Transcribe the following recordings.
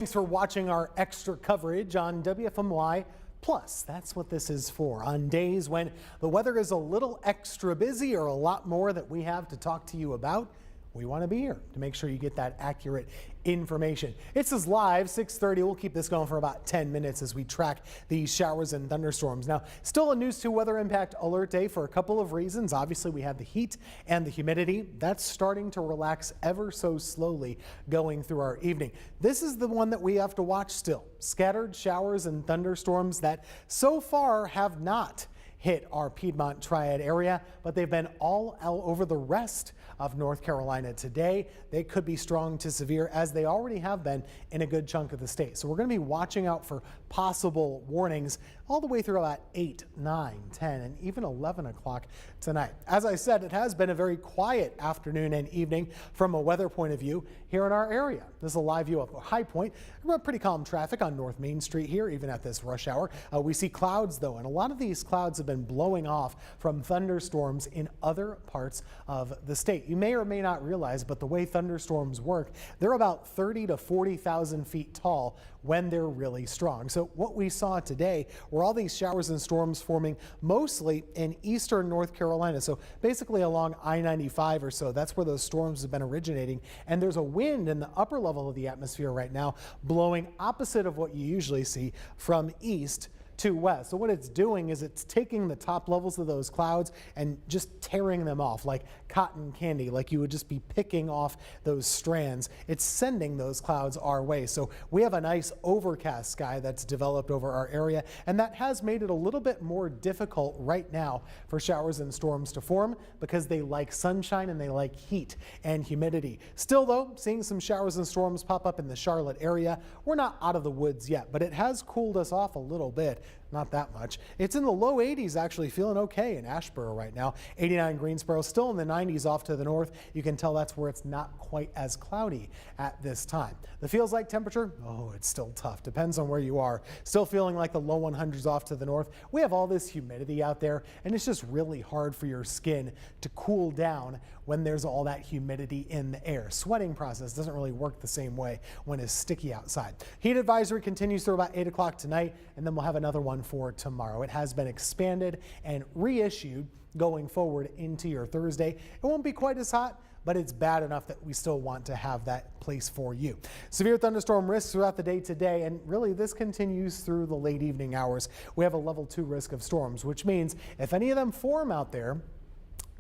Thanks for watching our extra coverage on WFMY Plus. That's what this is for. On days when the weather is a little extra busy or a lot more that we have to talk to you about, we want to be here to make sure you get that accurate information. It's as live 6:30. We'll keep this going for about 10 minutes as we track these showers and thunderstorms. Now, still a News 2 weather impact alert day for a couple of reasons. Obviously, we have the heat and the humidity. That's starting to relax ever so slowly going through our evening. This is the one that we have to watch still. Scattered showers and thunderstorms that so far have not hit our Piedmont Triad area, but they've been all over the rest of North Carolina today. They could be strong to severe, as they already have been in a good chunk of the state. So we're going to be watching out for possible warnings all the way through about 8, 9, 10, and even 11 o'clock tonight. As I said, it has been a very quiet afternoon and evening from a weather point of view here in our area. This is a live view of High Point. We're pretty calm traffic on North Main Street here, even at this rush hour. We see clouds though, and a lot of these clouds have been blowing off from thunderstorms in other parts of the state. You may or may not realize, but the way thunderstorms work, they're about 30 to 40,000 feet tall when they're really strong. So what we saw today were all these showers and storms forming mostly in eastern North Carolina. So basically along I-95 or so, that's where those storms have been originating. And there's a wind in the upper level of the atmosphere right now blowing opposite of what you usually see from east to west. So what it's doing is it's taking the top levels of those clouds and just tearing them off like cotton candy, like you would just be picking off those strands. It's sending those clouds our way. So we have a nice overcast sky that's developed over our area, and that has made it a little bit more difficult right now for showers and storms to form because they like sunshine and they like heat and humidity. Still though, seeing some showers and storms pop up in the Charlotte area. We're not out of the woods yet, but it has cooled us off a little bit. Not that much. It's in the low 80s, actually feeling okay in Asheboro right now. 89 Greensboro, still in the 90s off to the north. You can tell that's where it's not quite as cloudy at this time. The feels like temperature, oh, it's still tough. Depends on where you are. Still feeling like the low 100s off to the north. We have all this humidity out there, and it's just really hard for your skin to cool down when there's all that humidity in the air. Sweating process doesn't really work the same way when it's sticky outside. Heat advisory continues through about 8 o'clock tonight, and then we'll have another one for tomorrow. It has been expanded and reissued going forward into your Thursday. It won't be quite as hot, but it's bad enough that we still want to have that place for you. Severe thunderstorm risks throughout the day today, and really this continues through the late evening hours. We have a level 2 risk of storms, which means if any of them form out there,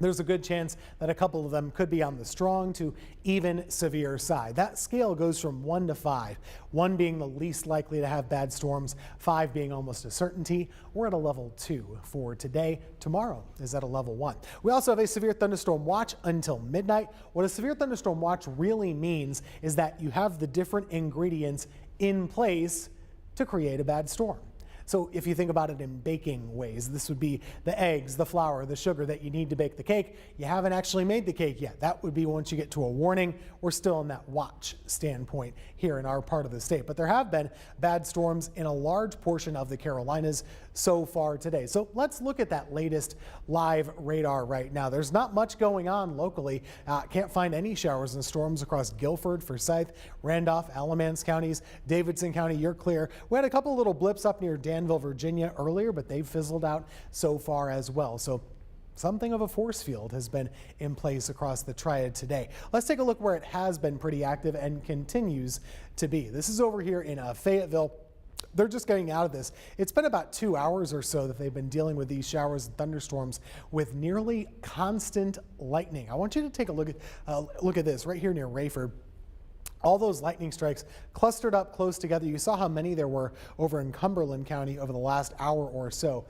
there's a good chance that a couple of them could be on the strong to even severe side. That scale goes from 1 to 5, 1 being the least likely to have bad storms, 5 being almost a certainty. We're at a level 2 for today. Tomorrow is at a level 1. We also have a severe thunderstorm watch until midnight. What a severe thunderstorm watch really means is that you have the different ingredients in place to create a bad storm. So if you think about it in baking ways, this would be the eggs, the flour, the sugar that you need to bake the cake. You haven't actually made the cake yet. That would be once you get to a warning. We're still in that watch standpoint here in our part of the state. But there have been bad storms in a large portion of the Carolinas so far today. So let's look at that latest live radar right now. There's not much going on locally. Can't find any showers and storms across Guilford, Forsyth, Randolph, Alamance counties, Davidson County. You're clear. We had a couple little blips up near Danville, Virginia earlier, but they've fizzled out so far as well. So something of a force field has been in place across the Triad today. Let's take a look where it has been pretty active and continues to be. This is over here in Fayetteville. They're just getting out of this. It's been about 2 hours or so that they've been dealing with these showers and thunderstorms with nearly constant lightning. I want you to take a look at this right here near Rayford. All those lightning strikes clustered up close together. You saw how many there were over in Cumberland County over the last hour or so.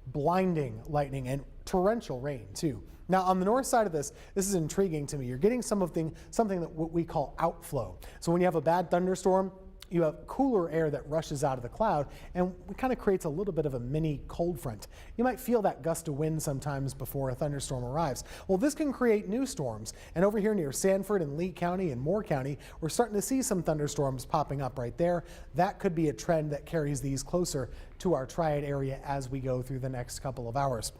Blinding lightning and torrential rain too. Now on the north side of this is intriguing to me. You're getting something that what we call outflow. So when you have a bad thunderstorm, you have cooler air that rushes out of the cloud, and it kind of creates a little bit of a mini cold front. You might feel that gust of wind sometimes before a thunderstorm arrives. Well, this can create new storms, and over here near Sanford and Lee County and Moore County, we're starting to see some thunderstorms popping up right there. That could be a trend that carries these closer to our Triad area as we go through the next couple of hours.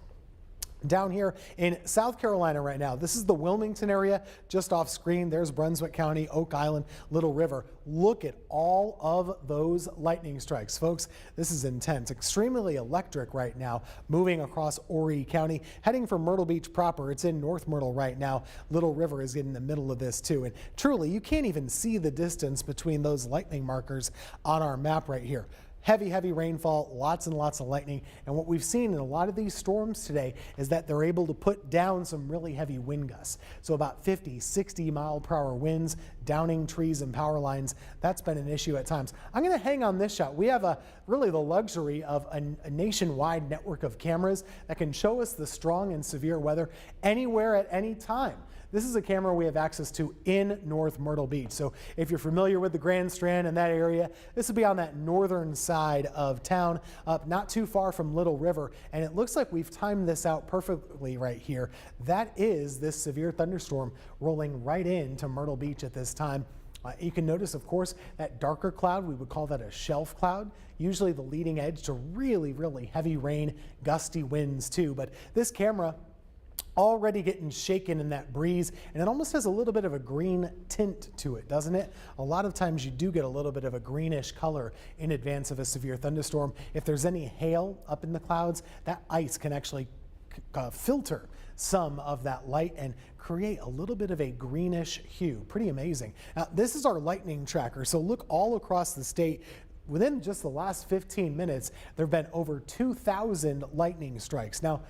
Down here in South Carolina right now, this is the Wilmington area just off screen. There's Brunswick County, Oak Island, Little River. Look at all of those lightning strikes, folks. This is intense, extremely electric right now, moving across Horry County, heading for Myrtle Beach proper. It's in North Myrtle right now. Little River is in the middle of this too. And truly, you can't even see the distance between those lightning markers on our map right here. Heavy rainfall, lots and lots of lightning. And what we've seen in a lot of these storms today is that they're able to put down some really heavy wind gusts. So about 50, 60 mile per hour winds, downing trees and power lines. That's been an issue at times. I'm going to hang on this shot. We have really the luxury of a nationwide network of cameras that can show us the strong and severe weather anywhere at any time. This is a camera we have access to in North Myrtle Beach. So if you're familiar with the Grand Strand and that area, this will be on that northern side of town, up not too far from Little River. And it looks like we've timed this out perfectly right here. That is this severe thunderstorm rolling right into Myrtle Beach at this time. You can notice, of course, that darker cloud, we would call that a shelf cloud, usually the leading edge to really heavy rain, gusty winds too. But this camera already getting shaken in that breeze, and it almost has a little bit of a green tint to it, doesn't it? A lot of times you do get a little bit of a greenish color in advance of a severe thunderstorm. If there's any hail up in the clouds, that ice can actually filter some of that light and create a little bit of a greenish hue. Pretty amazing. Now, this is our lightning tracker, so look all across the state. Within just the last 15 minutes, there have been over 2,000 lightning strikes. Now,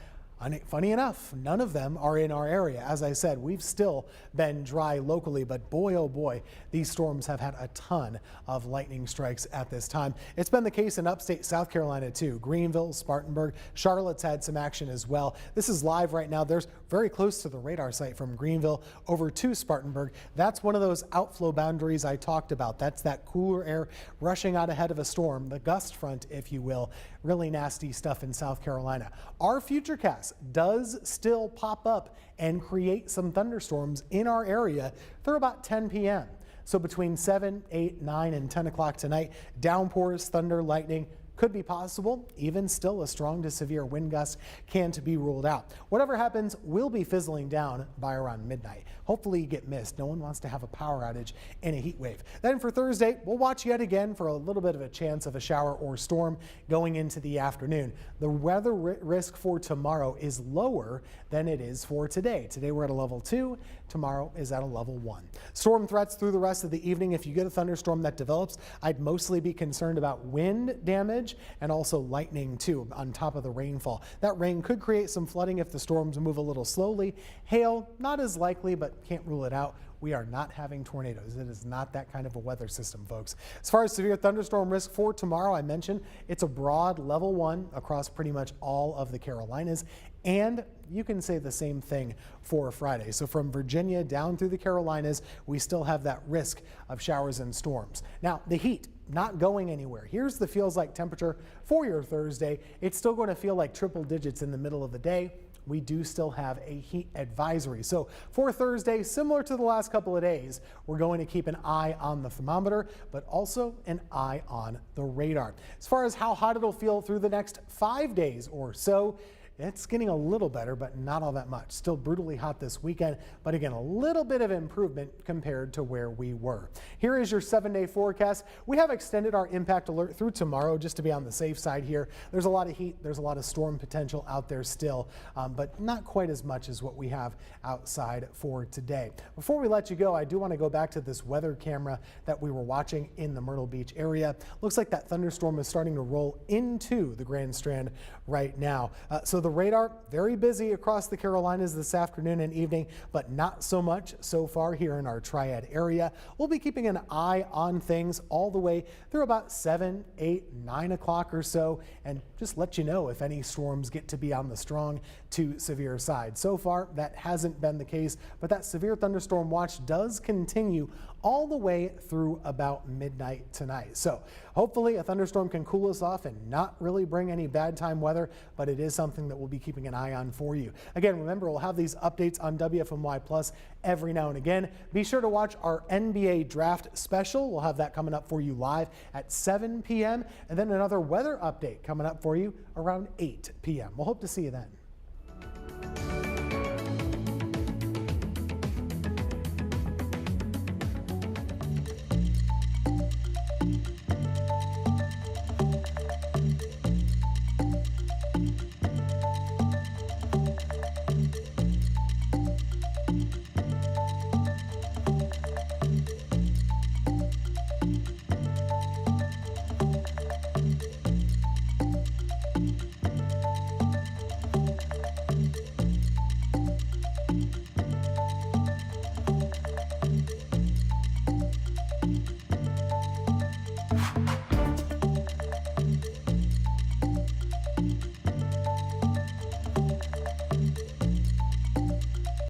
funny enough, none of them are in our area. As I said, we've still been dry locally, but boy, oh boy, these storms have had a ton of lightning strikes at this time. It's been the case in upstate South Carolina too. Greenville, Spartanburg, Charlotte's had some action as well. This is live right now. There's very close to the radar site from Greenville over to Spartanburg. That's one of those outflow boundaries I talked about. That's that cooler air rushing out ahead of a storm, the gust front, if you will. Really nasty stuff in South Carolina. Our futurecast does still pop up and create some thunderstorms in our area through about 10 p.m. So between 7, 8, 9, and 10 o'clock tonight, downpours, thunder, lightning could be possible. Even still, a strong to severe wind gust can't be ruled out. Whatever happens, we'll be fizzling down by around midnight. Hopefully you get missed. No one wants to have a power outage in a heat wave. Then for Thursday, we'll watch yet again for a little bit of a chance of a shower or storm going into the afternoon. The weather risk for tomorrow is lower than it is for today. Today we're at a level 2. Tomorrow is at a level 1. Storm threats through the rest of the evening. If you get a thunderstorm that develops, I'd mostly be concerned about wind damage and also lightning too on top of the rainfall. That rain could create some flooding if the storms move a little slowly. Hail, not as likely, but can't rule it out. We are not having tornadoes. It is not that kind of a weather system, folks. As far as severe thunderstorm risk for tomorrow, I mentioned it's a broad level 1 across pretty much all of the Carolinas. And you can say the same thing for Friday. So from Virginia down through the Carolinas, we still have that risk of showers and storms. Now, the heat not going anywhere. Here's the feels like temperature for your Thursday. It's still going to feel like triple digits in the middle of the day. We do still have a heat advisory. So for Thursday, similar to the last couple of days, we're going to keep an eye on the thermometer, but also an eye on the radar. As far as how hot it'll feel through the next 5 days or so, it's getting a little better, but not all that much. Still brutally hot this weekend, but again, a little bit of improvement compared to where we were. Here is your 7-day forecast. We have extended our impact alert through tomorrow just to be on the safe side here. There's a lot of heat. There's a lot of storm potential out there still, but not quite as much as what we have outside for today. Before we let you go, I do want to go back to this weather camera that we were watching in the Myrtle Beach area. Looks like that thunderstorm is starting to roll into the Grand Strand right now. So the radar, very busy across the Carolinas this afternoon and evening, but not so much so far here in our Triad area. We'll be keeping an eye on things all the way through about 7, 8, 9 o'clock or so, and just let you know if any storms get to be on the strong to severe side. So far, that hasn't been the case, but that severe thunderstorm watch does continue all the way through about midnight tonight. So hopefully a thunderstorm can cool us off and not really bring any bad time weather, but it is something that we'll be keeping an eye on for you. Again, remember, we'll have these updates on WFMY Plus every now and again. Be sure to watch our NBA draft special. We'll have that coming up for you live at 7 p.m. and then another weather update coming up for you around 8 p.m. We'll hope to see you then.